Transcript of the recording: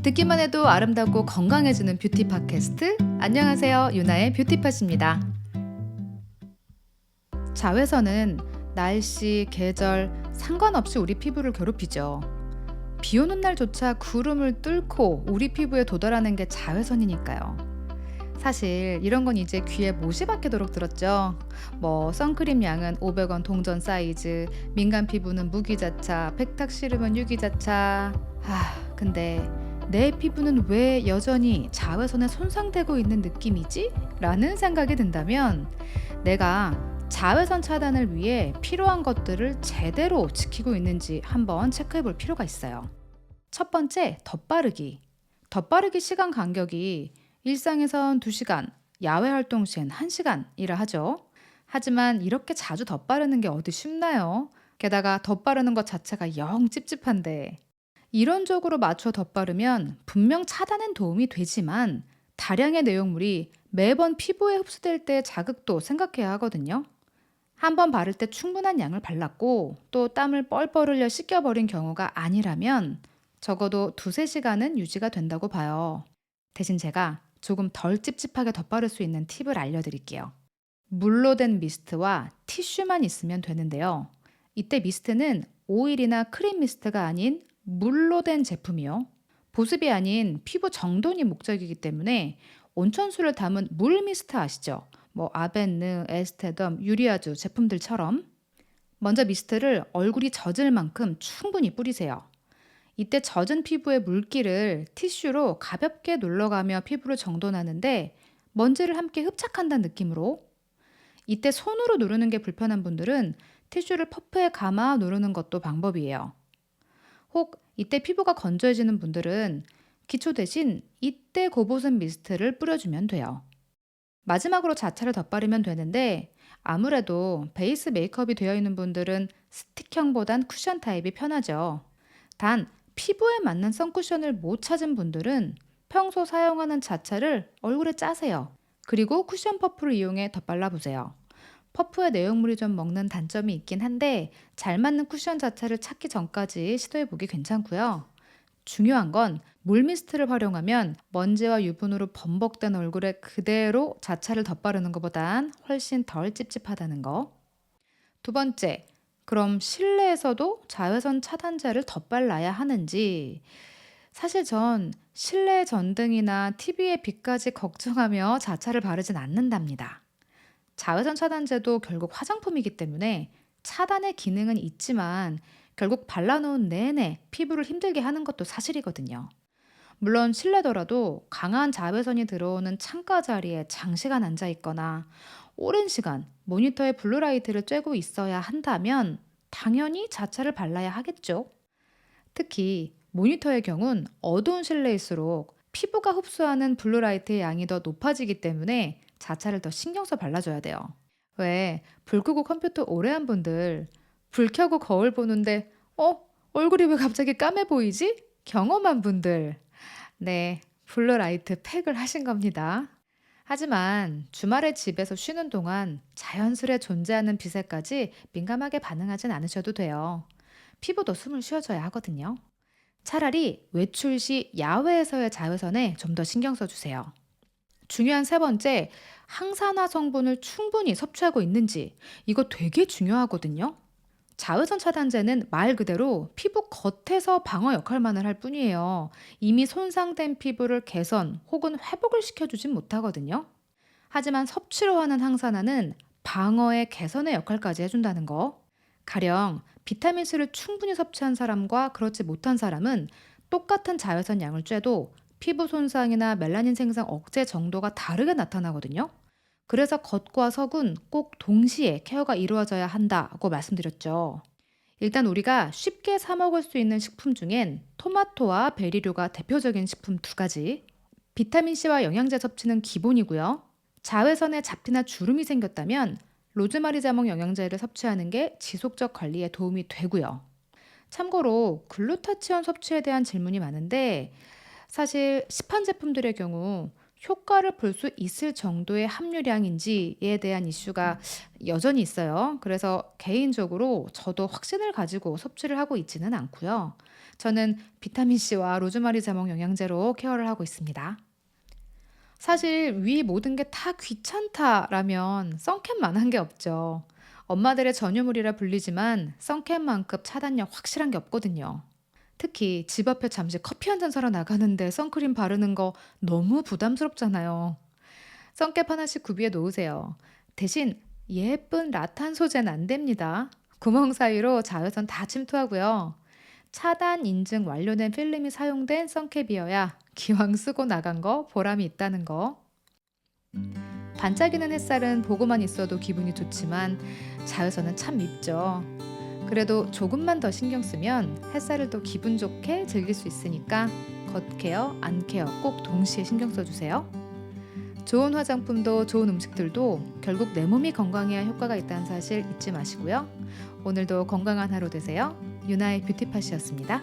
듣기만 해도 아름답고 건강해지는 뷰티 팟캐스트. 안녕하세요, 유나의 뷰티팟입니다. 자외선은 날씨, 계절 상관없이 우리 피부를 괴롭히죠. 비 오는 날조차 구름을 뚫고 우리 피부에 도달하는 게 자외선이니까요. 사실 이런 건 이제 귀에 못이 박히도록 들었죠. 선크림 양은 500원 동전 사이즈, 민감 피부는 무기자차, 백탁 싫으면 유기자차. 근데 내 피부는 왜 여전히 자외선에 손상되고 있는 느낌이지? 라는 생각이 든다면 내가 자외선 차단을 위해 필요한 것들을 제대로 지키고 있는지 한번 체크해 볼 필요가 있어요. 첫 번째, 덧바르기. 덧바르기 시간 간격이 일상에선 2시간, 야외 활동 시엔 1시간이라 하죠. 하지만 이렇게 자주 덧바르는 게 어디 쉽나요? 게다가 덧바르는 것 자체가 영 찝찝한데. 이론적으로 맞춰 덧바르면 분명 차단엔 도움이 되지만 다량의 내용물이 매번 피부에 흡수될 때 자극도 생각해야 하거든요. 한 번 바를 때 충분한 양을 발랐고 또 땀을 뻘뻘 흘려 씻겨버린 경우가 아니라면 적어도 2~3시간은 유지가 된다고 봐요. 대신 제가 조금 덜 찝찝하게 덧바를 수 있는 팁을 알려드릴게요. 물로 된 미스트와 티슈만 있으면 되는데요. 이때 미스트는 오일이나 크림 미스트가 아닌 물로 된 제품이요. 보습이 아닌 피부 정돈이 목적이기 때문에 온천수를 담은 물 미스트 아시죠? 아벤느, 에스테덤, 유리아주 제품들처럼. 먼저 미스트를 얼굴이 젖을 만큼 충분히 뿌리세요. 이때 젖은 피부의 물기를 티슈로 가볍게 눌러가며 피부를 정돈하는데 먼지를 함께 흡착한다는 느낌으로. 이때 손으로 누르는 게 불편한 분들은 티슈를 퍼프에 감아 누르는 것도 방법이에요. 혹 이때 피부가 건조해지는 분들은 기초 대신 이때 고보습 미스트를 뿌려주면 돼요. 마지막으로 자차를 덧바르면 되는데 아무래도 베이스 메이크업이 되어 있는 분들은 스틱형보단 쿠션 타입이 편하죠. 단 피부에 맞는 선쿠션을 못 찾은 분들은 평소 사용하는 자차를 얼굴에 짜세요. 그리고 쿠션 퍼프를 이용해 덧발라보세요. 퍼프에 내용물이 좀 먹는 단점이 있긴 한데 잘 맞는 쿠션 자체를 찾기 전까지 시도해보기 괜찮고요. 중요한 건 물미스트를 활용하면 먼지와 유분으로 범벅된 얼굴에 그대로 자차를 덧바르는 것보단 훨씬 덜 찝찝하다는 거. 두 번째, 그럼 실내에서도 자외선 차단제를 덧발라야 하는지. 사실 전 실내 전등이나 TV의 빛까지 걱정하며 자차를 바르진 않는답니다. 자외선 차단제도 결국 화장품이기 때문에 차단의 기능은 있지만 결국 발라놓은 내내 피부를 힘들게 하는 것도 사실이거든요. 물론 실내더라도 강한 자외선이 들어오는 창가 자리에 장시간 앉아 있거나 오랜 시간 모니터에 블루라이트를 쬐고 있어야 한다면 당연히 자차를 발라야 하겠죠. 특히 모니터의 경우는 어두운 실내일수록 피부가 흡수하는 블루라이트의 양이 더 높아지기 때문에 자차를 더 신경 써 발라줘야 돼요. 왜 불 끄고 컴퓨터 오래 한 분들 불 켜고 거울 보는데 얼굴이 왜 갑자기 까매 보이지? 경험한 분들. 네, 블루라이트 팩을 하신 겁니다. 하지만 주말에 집에서 쉬는 동안 자연스레 존재하는 빛에까지 민감하게 반응하진 않으셔도 돼요. 피부도 숨을 쉬어줘야 하거든요. 차라리 외출 시 야외에서의 자외선에 좀 더 신경 써주세요. 중요한 세 번째, 항산화 성분을 충분히 섭취하고 있는지. 이거 되게 중요하거든요. 자외선 차단제는 말 그대로 피부 겉에서 방어 역할만을 할 뿐이에요. 이미 손상된 피부를 개선 혹은 회복을 시켜주진 못하거든요. 하지만 섭취로 하는 항산화는 방어의 개선의 역할까지 해준다는 거. 가령 비타민C를 충분히 섭취한 사람과 그렇지 못한 사람은 똑같은 자외선 양을 쬐도 피부 손상이나 멜라닌 생성 억제 정도가 다르게 나타나거든요. 그래서 겉과 속은 꼭 동시에 케어가 이루어져야 한다고 말씀드렸죠. 일단 우리가 쉽게 사 먹을 수 있는 식품 중엔 토마토와 베리류가 대표적인 식품 2가지. 비타민C와 영양제 섭취는 기본이고요. 자외선에 잡티나 주름이 생겼다면 로즈마리 자몽 영양제를 섭취하는 게 지속적 관리에 도움이 되고요. 참고로 글루타치온 섭취에 대한 질문이 많은데 사실 시판 제품들의 경우 효과를 볼 수 있을 정도의 함유량인지에 대한 이슈가 여전히 있어요. 그래서 개인적으로 저도 확신을 가지고 섭취를 하고 있지는 않고요. 저는 비타민 C와 로즈마리 자몽 영양제로 케어를 하고 있습니다. 사실 위 모든 게 다 귀찮다라면 선캡만 한 게 없죠. 엄마들의 전유물이라 불리지만 선캡만큼 차단력 확실한 게 없거든요. 특히 집 앞에 잠시 커피 한 잔 사러 나가는데 선크림 바르는 거 너무 부담스럽잖아요. 선캡 하나씩 구비해 놓으세요. 대신 예쁜 라탄 소재는 안 됩니다. 구멍 사이로 자외선 다 침투하고요. 차단 인증 완료된 필름이 사용된 선캡이어야 기왕 쓰고 나간 거 보람이 있다는 거. 반짝이는 햇살은 보고만 있어도 기분이 좋지만 자외선은 참 밉죠. 그래도 조금만 더 신경 쓰면 햇살을 더 기분 좋게 즐길 수 있으니까 겉케어, 안케어 꼭 동시에 신경 써주세요. 좋은 화장품도 좋은 음식들도 결국 내 몸이 건강해야 효과가 있다는 사실 잊지 마시고요. 오늘도 건강한 하루 되세요. 유나의 뷰티팟이었습니다.